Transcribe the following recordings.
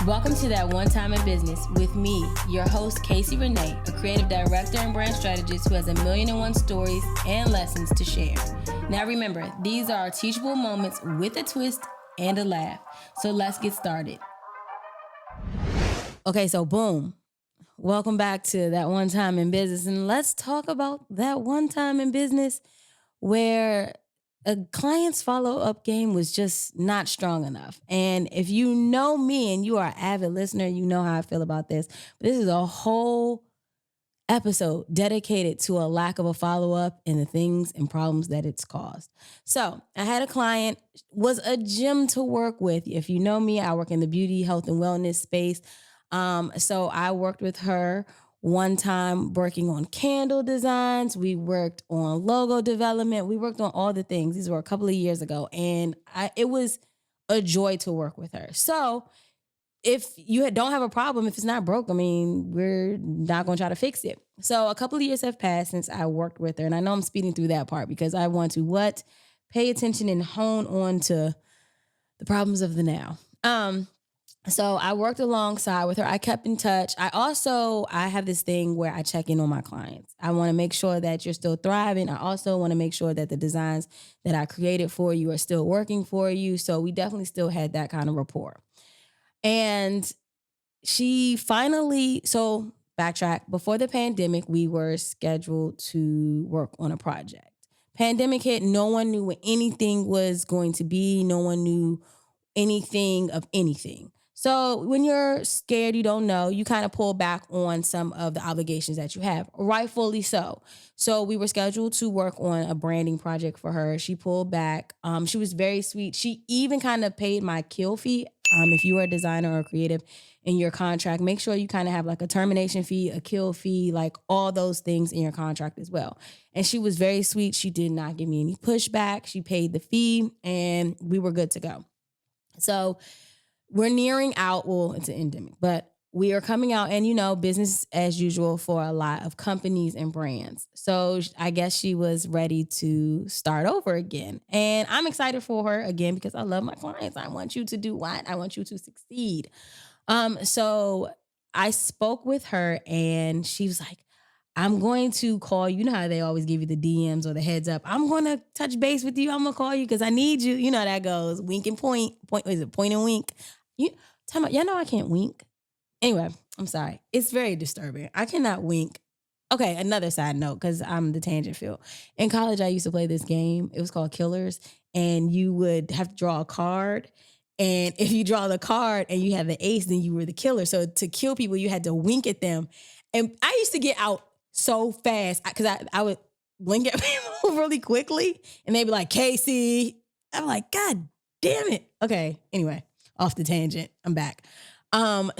Welcome to That One Time in Business with me, your host, Casey Renae, a creative director and brand strategist who has 1,000,001 stories and lessons to share. Now remember, these are teachable moments with a twist and a laugh. So let's get started. Okay, so boom. Welcome back to That One Time in Business. And let's talk about that one time in business where a client's follow-up game was just not strong enough. And if you know me and you are an avid listener, you know how I feel about this. But this is a whole episode dedicated to a lack of a follow-up and the things and problems that it's caused. So I had a client, was a gem to work with. If you know me, I work in the beauty, health, and wellness space. So I worked with her one time working on candle designs. We worked on logo development. We worked on all the things. These were a couple of years ago. And it was a joy to work with her. So if you don't have a problem, if it's not broke, I mean, we're not going to try to fix it. So a couple of years have passed since I worked with her. And I know I'm speeding through that part because I want to pay attention and hone on to the problems of the now. So I worked alongside with her. I kept in touch. I have this thing where I check in on my clients. I want to make sure that you're still thriving. I also want to make sure that the designs that I created for you are still working for you. So we definitely still had that kind of rapport. And she finally, so backtrack, before the pandemic, we were scheduled to work on a project. Pandemic hit, no one knew what anything was going to be. No one knew anything of anything. So when you're scared, you don't know, you kind of pull back on some of the obligations that you have, rightfully so. So we were scheduled to work on a branding project for her. She pulled back. She was very sweet. She even kind of paid my kill fee. If you are a designer or a creative in your contract, make sure you kind of have like a termination fee, a kill fee, like all those things in your contract as well. And she was very sweet. She did not give me any pushback. She paid the fee and we were good to go. So we're nearing out. Well, it's an endemic, but we are coming out and, business as usual for a lot of companies and brands. So I guess she was ready to start over again. And I'm excited for her again because I love my clients. I want you to do what? I want you to succeed. So I spoke with her and she was like, I'm going to call you. You know how they always give you the DMs or the heads up. I'm going to touch base with you. I'm going to call you because I need you. You know how that goes. Wink and point. Is it point and wink? Y'all know I can't wink. Anyway, I'm sorry. It's very disturbing. I cannot wink. Okay, another side note because I'm the tangent field. In college, I used to play this game. It was called Killers. And you would have to draw a card. And if you draw the card and you have the ace, then you were the killer. So to kill people, you had to wink at them. And I used to get out so fast because I would blink at people really quickly and they'd be like, Casey. I'm like, God damn it. Okay. Anyway, off the tangent. I'm back.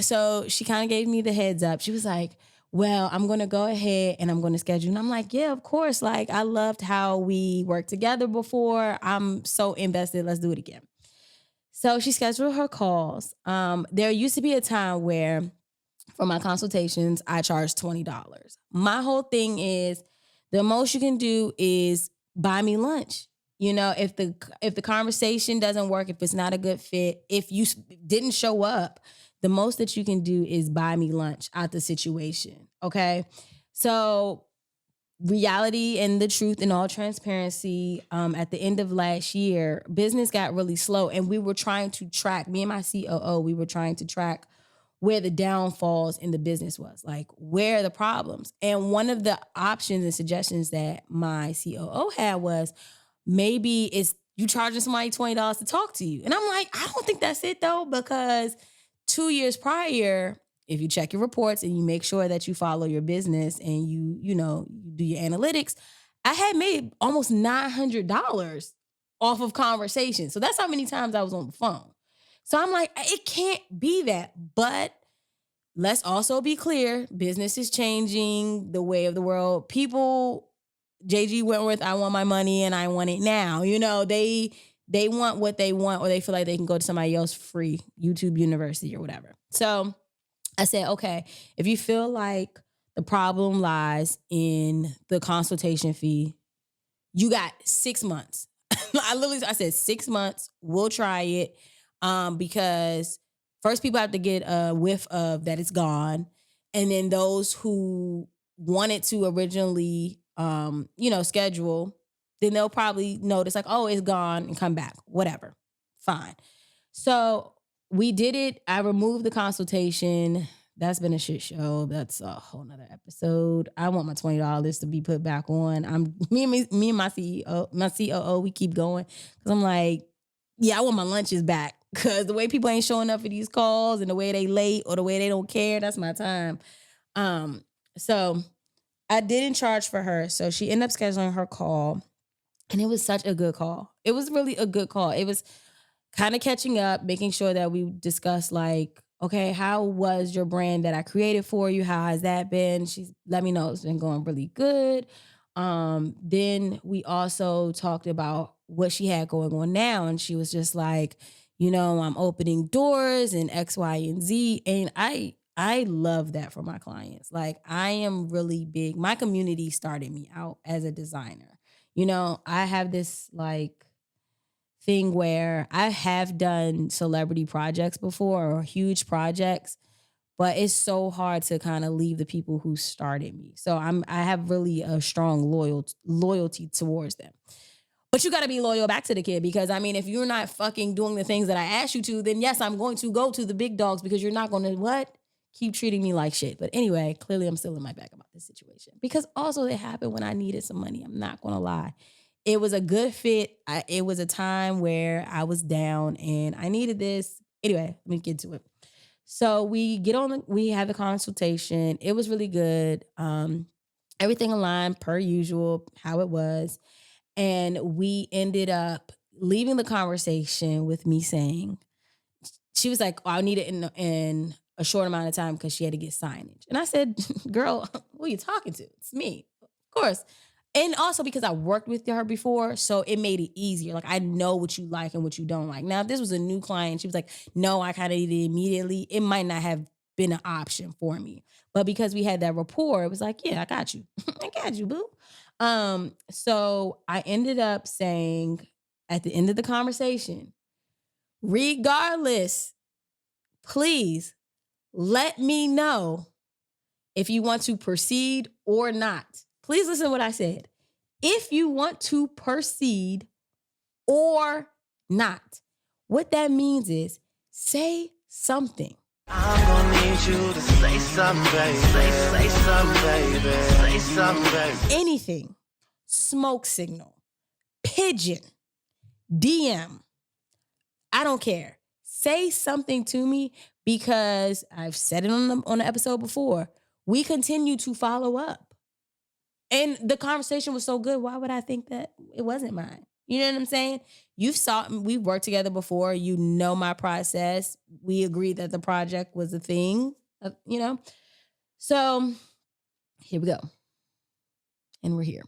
So she kind of gave me the heads up. She was like, well, I'm going to go ahead and I'm going to schedule. And I'm like, yeah, of course. Like I loved how we worked together before. I'm so invested. Let's do it again. So she scheduled her calls. There used to be a time where for my consultations, I charge $20. My whole thing is the most you can do is buy me lunch. If the conversation doesn't work, if it's not a good fit, if you didn't show up, the most that you can do is buy me lunch out the situation. Okay. So reality and the truth and all transparency, at the end of last year, business got really slow and we were trying to track, me and my COO, we were trying to track where the downfalls in the business was, like where are the problems. And one of the options and suggestions that my COO had was maybe it's you charging somebody $20 to talk to you. And I'm like, I don't think that's it though, because 2 years prior, if you check your reports and you make sure that you follow your business and you do your analytics, I had made almost $900 off of conversations. So that's how many times I was on the phone. So I'm like, it can't be that. But let's also be clear. Business is changing, the way of the world. People, JG Wentworth, I want my money and I want it now. They want what they want or they feel like they can go to somebody else free, YouTube University or whatever. So I said, okay, if you feel like the problem lies in the consultation fee, you got 6 months. I said 6 months, we'll try it. Because First, people have to get a whiff of that it's gone. And then those who wanted to originally, schedule, then they'll probably notice like, oh, it's gone and come back, whatever. Fine. So we did it. I removed the consultation. That's been a shit show. That's a whole nother episode. I want my $20 to be put back on. Me and my COO, we keep going. Cause I'm like, yeah, I want my lunches back. Cause the way people ain't showing up for these calls and the way they late or the way they don't care, that's my time. So I didn't charge for her. So she ended up scheduling her call. And it was such a good call. It was really a good call. It was kind of catching up, making sure that we discussed like, okay, how was your brand that I created for you? How has that been? She's let me know it's been going really good. Then we also talked about what she had going on now. And she was just like, I'm opening doors and X, Y, and Z. And I love that for my clients. Like I am really big. My community started me out as a designer. I have this like thing where I have done celebrity projects before or huge projects, but it's so hard to kind of leave the people who started me. So I have really a strong loyalty towards them. But you got to be loyal back to the kid because if you're not fucking doing the things that I asked you to, then yes, I'm going to go to the big dogs because you're not going to keep treating me like shit. But anyway, clearly I'm still in my bag about this situation because also it happened when I needed some money. I'm not going to lie. It was a good fit. It was a time where I was down and I needed this. Anyway, let me get to it. So we have the consultation. It was really good. Everything aligned per usual, how it was. And we ended up leaving the conversation with me saying, she was like, oh, I need it in a short amount of time because she had to get signage. And I said, girl, who are you talking to? It's me. Of course. And also because I worked with her before, so it made it easier. Like I know what you like and what you don't like. Now, if this was a new client, she was like, no, I kind of need it immediately. It might not have been an option for me. But because we had that rapport, it was like, yeah, I got you. I got you, boo. So I ended up saying at the end of the conversation, regardless, please let me know if you want to proceed or not. Please listen to what I said. If you want to proceed or not, what that means is say something. I'm gonna need you to say something, baby. Say something, baby. Say something, baby. Anything. Smoke signal. Pigeon. DM. I don't care. Say something to me because I've said it on the episode before. We continue to follow up. And the conversation was so good. Why would I think that it wasn't mine? You know what I'm saying? We've worked together before. You know my process. We agreed that the project was a thing, So here we go. And we're here.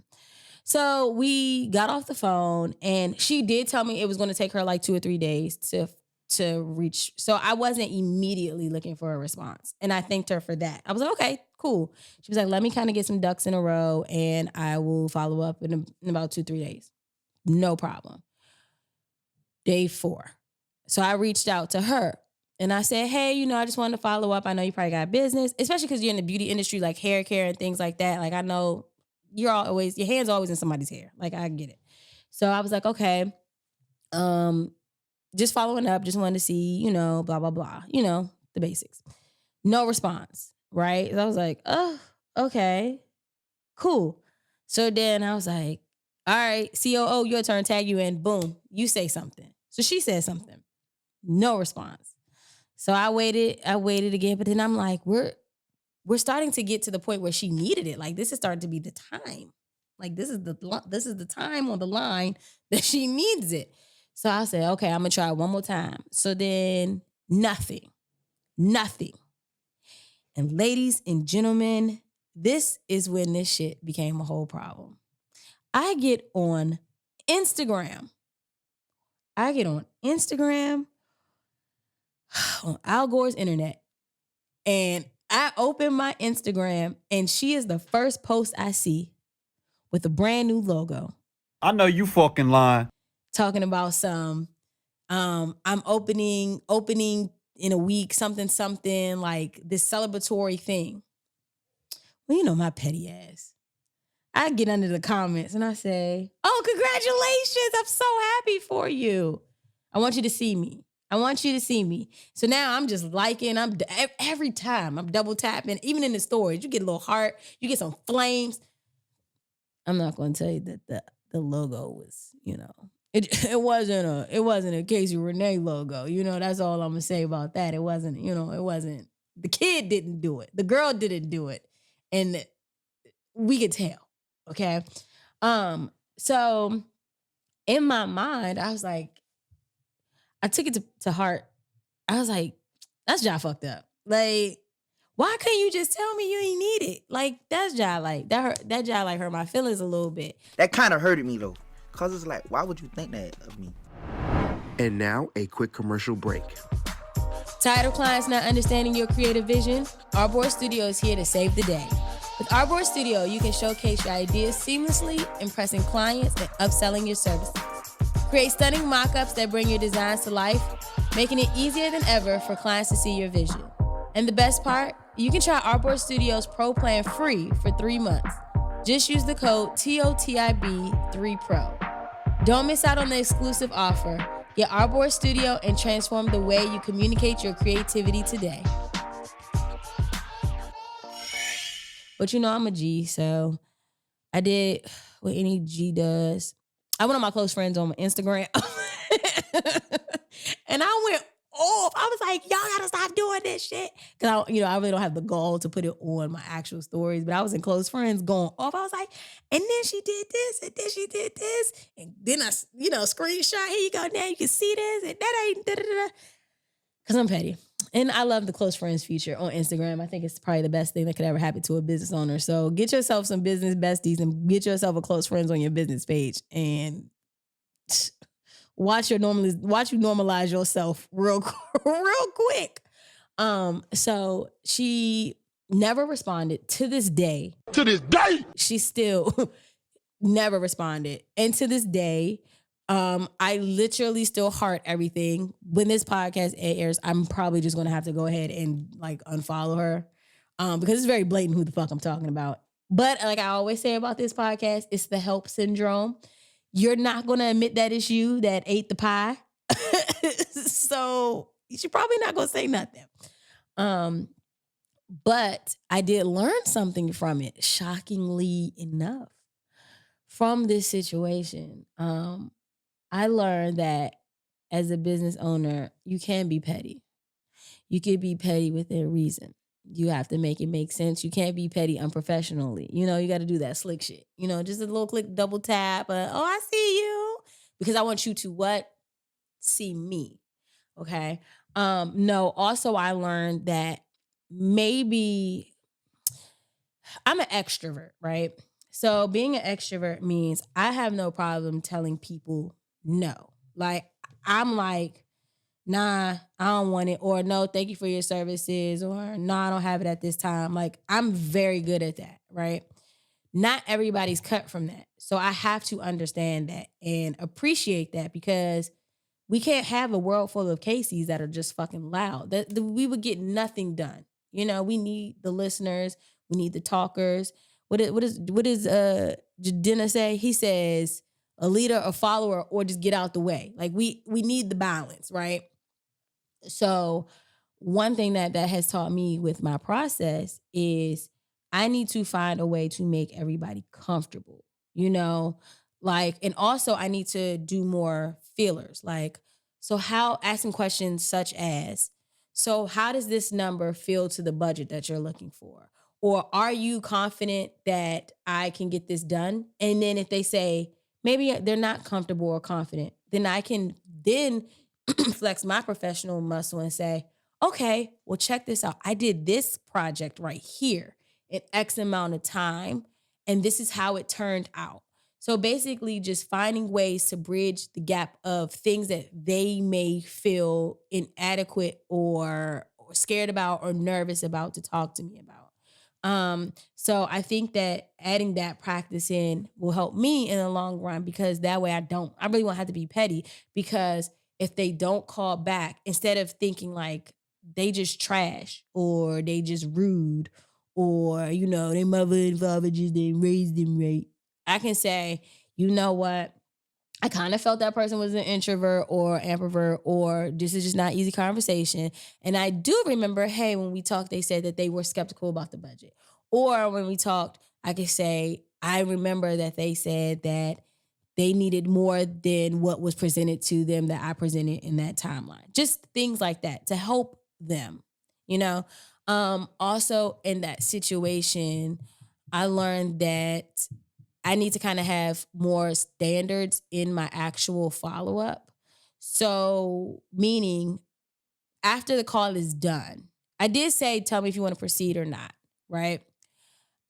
So we got off the phone and she did tell me it was going to take her like 2 or 3 days to reach. So I wasn't immediately looking for a response. And I thanked her for that. I was like, okay, cool. She was like, let me kind of get some ducks in a row and I will follow up in about 2-3 days. No problem. Day 4. So I reached out to her and I said, hey, I just wanted to follow up. I know you probably got business, especially because you're in the beauty industry, like hair care and things like that. Like I know your hand's always in somebody's hair. Like I get it. So I was like, okay, just following up, just wanted to see, blah, blah, blah, the basics. No response, right? So I was like, oh, okay, cool. So then I was like, all right, COO, your turn, tag you in, boom, you say something. So she said something, no response. So I waited again, but then I'm like, we're starting to get to the point where she needed it. Like this is starting to be the time. Like this is the time on the line that she needs it. So I said, okay, I'm gonna try one more time. So then nothing. And ladies and gentlemen, this is when this shit became a whole problem. I get on Instagram. On Al Gore's internet. And I open my Instagram and she is the first post I see with a brand new logo. I know you fucking lying. Talking about some, I'm opening in a week, something, like this celebratory thing. Well, you know my petty ass. I get under the comments and I say, oh, congratulations. I'm so happy for you. I want you to see me. I want you to see me. So now I'm just liking. Every time I'm double tapping, even in the stories, you get a little heart, you get some flames. I'm not going to tell you that the logo was, it wasn't a Casey Renae logo. That's all I'm gonna say about that. It wasn't the kid didn't do it. The girl didn't do it. And we could tell. Okay. So in my mind, I was like, I took it to heart. I was like, that's Ja fucked up. Like, why couldn't you just tell me you ain't need it? Like, that's Ja, like, that Ja, like, hurt my feelings a little bit. That kind of hurted me, though. Because it's like, why would you think that of me? And now, a quick commercial break. Tired of clients not understanding your creative vision? Artboard Studio is here to save the day. With Artboard Studio, you can showcase your ideas seamlessly, impressing clients and upselling your services. Create stunning mock-ups that bring your designs to life, making it easier than ever for clients to see your vision. And the best part? You can try Artboard Studio's Pro Plan free for 3 months. Just use the code TOTIB3PRO. Don't miss out on the exclusive offer. Get Artboard Studio and transform the way you communicate your creativity today. But I'm a G, so I did what any G does. I went on my close friends on my Instagram. And I went off. I was like, y'all gotta stop doing this shit. Because I really don't have the gall to put it on my actual stories. But I was in close friends going off. I was like, and then she did this, and then she did this. And then I, screenshot, here you go, now you can see this, and that ain't da-da-da. Because I'm petty. And I love the close friends feature on Instagram. I think it's probably the best thing that could ever happen to a business owner. So get yourself some business besties and get yourself a close friends on your business page and watch you normalize yourself real quick. So she never responded to this day. To this day! She still never responded. And to this day, I literally still heart everything. When this podcast airs, I'm probably just going to have to go ahead and unfollow her because it's very blatant who the fuck I'm talking about. But like I always say about this podcast, it's the help syndrome. You're not going to admit that it's you that ate the pie. So you're probably not going to say nothing. But I did learn something from it, shockingly enough, from this situation. I learned that as a business owner, you can be petty. You can be petty within reason. You have to make it make sense. You can't be petty unprofessionally. You got to do that slick shit. Just a little click, double tap. Oh, I see you. Because I want you to what? See me. Okay. No, also I learned that maybe I'm an extrovert, right? So being an extrovert means I have no problem telling people no. Like, I'm like, nah, I don't want it. Or no, thank you for your services. Or no, I don't have it at this time. Like, I'm very good at that, right? Not everybody's cut from that. So I have to understand that and appreciate that because we can't have a world full of Caseys that are just fucking loud. We would get nothing done. We need the listeners. We need the talkers. What does Jadena say? He says, a leader, a follower, or just get out the way. Like we need the balance, right? So one thing that has taught me with my process is I need to find a way to make everybody comfortable, and also I need to do more feelers. Asking questions such as, so how does this number feel to the budget that you're looking for? Or are you confident that I can get this done? And then if they say, maybe they're not comfortable or confident, then I can flex my professional muscle and say, okay, well, check this out. I did this project right here in X amount of time, and this is how it turned out. So basically just finding ways to bridge the gap of things that they may feel inadequate or scared about or nervous about to talk to me about. So I think that adding that practice in will help me in the long run because that way I really won't have to be petty because if they don't call back, instead of thinking like they just trash or they just rude or, their mother and father just didn't raise them right, I can say, you know what? I kind of felt that person was an introvert or ambivert, or this is just not easy conversation. And I do remember, hey, when we talked, they said that they were skeptical about the budget. Or when we talked, I could say, I remember that they said that they needed more than what was presented to them that I presented in that timeline. Just things like that to help them, you know? Also in that situation, I learned that I need to kind of have more standards in my actual follow up. So, meaning after the call is done, I did say, tell me if you want to proceed or not, right?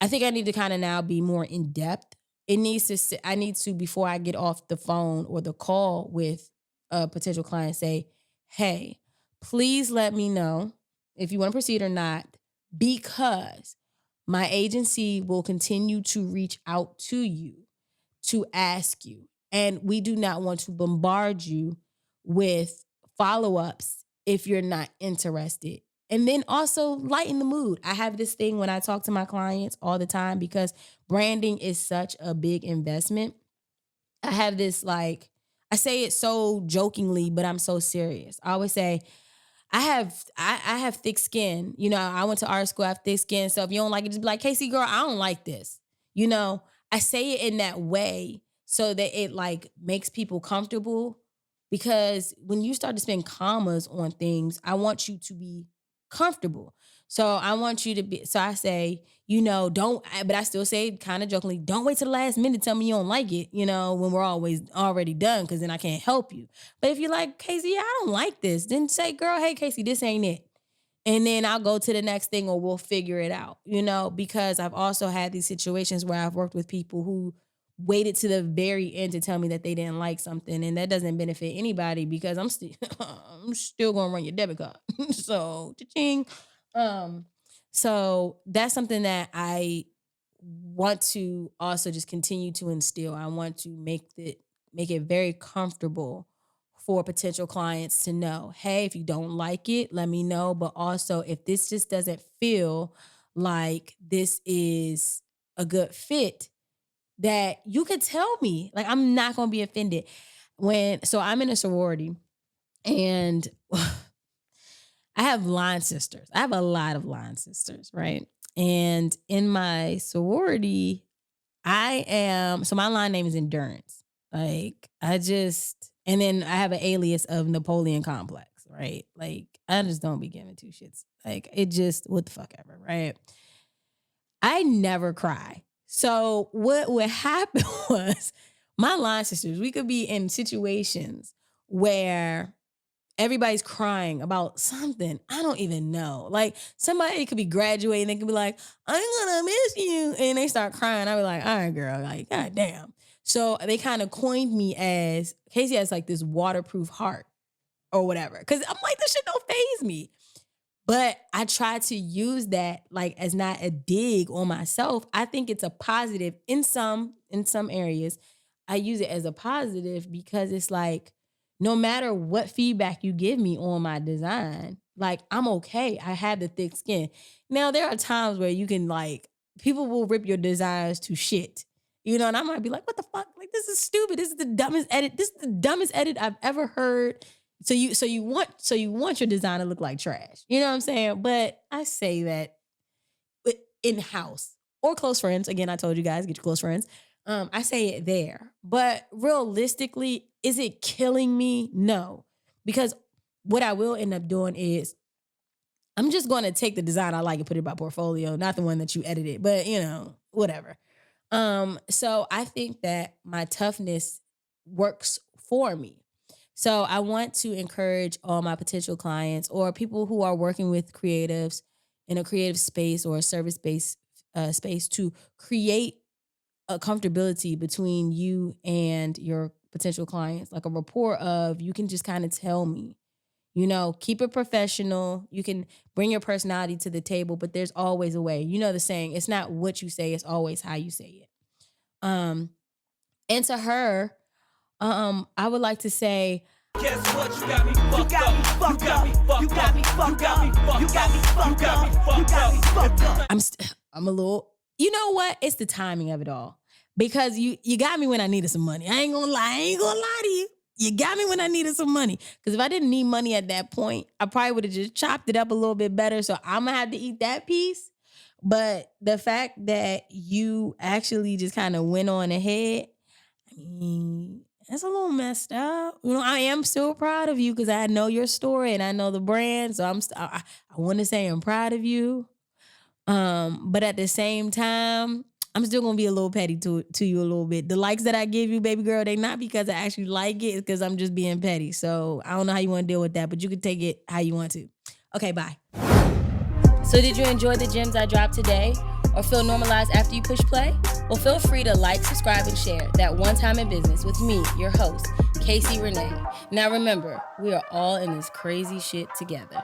I think I need to kind of now be more in depth. I need to, before I get off the phone or the call with a potential client, say, hey, please let me know if you want to proceed or not, because my agency will continue to reach out to you to ask you. And we do not want to bombard you with follow ups if you're not interested. And then also lighten the mood. I have this thing when I talk to my clients all the time because branding is such a big investment. I have this I say it so jokingly, but I'm so serious. I always say, I have thick skin. I went to art school, I have thick skin. So if you don't like it, just be like, Casey, girl, I don't like this. You know, I say it in that way so that it makes people comfortable. Because when you start to spend commas on things, I want you to be comfortable. So I want you to be, so I say, don't, but I still say kind of jokingly, don't wait till the last minute to tell me you don't like it, when we're always already done, because then I can't help you. But if you're like, Casey, I don't like this, then say, girl, hey, Casey, this ain't it. And then I'll go to the next thing or we'll figure it out, because I've also had these situations where I've worked with people who waited to the very end to tell me that they didn't like something. And that doesn't benefit anybody because I'm still I'm still gonna run your debit card. So cha-ching. Um, so that's something that I want to also just continue to instill. I want to make it very comfortable for potential clients to know, hey, if you don't like it, let me know. But also, if this just doesn't feel like this is a good fit, that you could tell me. Like, I'm not gonna be offended. So I'm in a sorority and I have line sisters. I have a lot of line sisters, right? And in my sorority, so my line name is Endurance. And then I have an alias of Napoleon Complex, right? Like, I just don't be giving two shits. Like, it just, what the fuck ever, right? I never cry. So what would happen was my line sisters, we could be in situations where everybody's crying about something. I don't even know. Like, somebody could be graduating, they could be like, I'm gonna miss you. And they start crying. I be like, all right, girl, like, god damn. So they kind of coined me as, Casey has like this waterproof heart or whatever. Cause I'm like, this shit don't faze me. But I try to use that as not a dig on myself. I think it's a positive in some areas. I use it as a positive because it's like, no matter what feedback you give me on my design, I'm okay. I have the thick skin. Now there are times where you can people will rip your designs to shit. And I might be like, what the fuck? Like, this is stupid. This is the dumbest edit. This is the dumbest edit I've ever heard. So you want your design to look like trash. You know what I'm saying? But I say that in-house or close friends. Again, I told you guys, get your close friends. I say it there. But realistically, is it killing me? No. Because what I will end up doing is I'm just going to take the design I like and put it in my portfolio, not the one that you edited, but whatever. So I think that my toughness works for me. So I want to encourage all my potential clients or people who are working with creatives in a creative space or a service-based space to create a comfortability between you and your potential clients, like a rapport of, you can just kind of tell me, keep it professional. You can bring your personality to the table, but there's always a way. The saying, it's not what you say, it's always how you say it. And to her, I would like to say, Guess what? You got me fucked up. You got me fucked up. You got me fucked up. You got me fucked up. You got me fucked up. I'm a little, you know what? It's the timing of it all. Because you got me when I needed some money. I ain't gonna lie to you. You got me when I needed some money. Because if I didn't need money at that point, I probably would have just chopped it up a little bit better. So I'm gonna have to eat that piece. But the fact that you actually just kind of went on ahead, I mean, that's a little messed up. You know, I am still proud of you because I know your story and I know the brand. So I want to say I'm proud of you. But at the same time, I'm still gonna be a little petty to you a little bit. The likes that I give you, baby girl, they not because I actually like it, it's because I'm just being petty. So I don't know how you want to deal with that, but you can take it how you want to. Okay, bye. So did you enjoy the gems I dropped today? Or feel normalized after you push play? Well, feel free to like, subscribe, and share That One Time in Business with me, your host, Casey Renae. Now remember, we are all in this crazy shit together.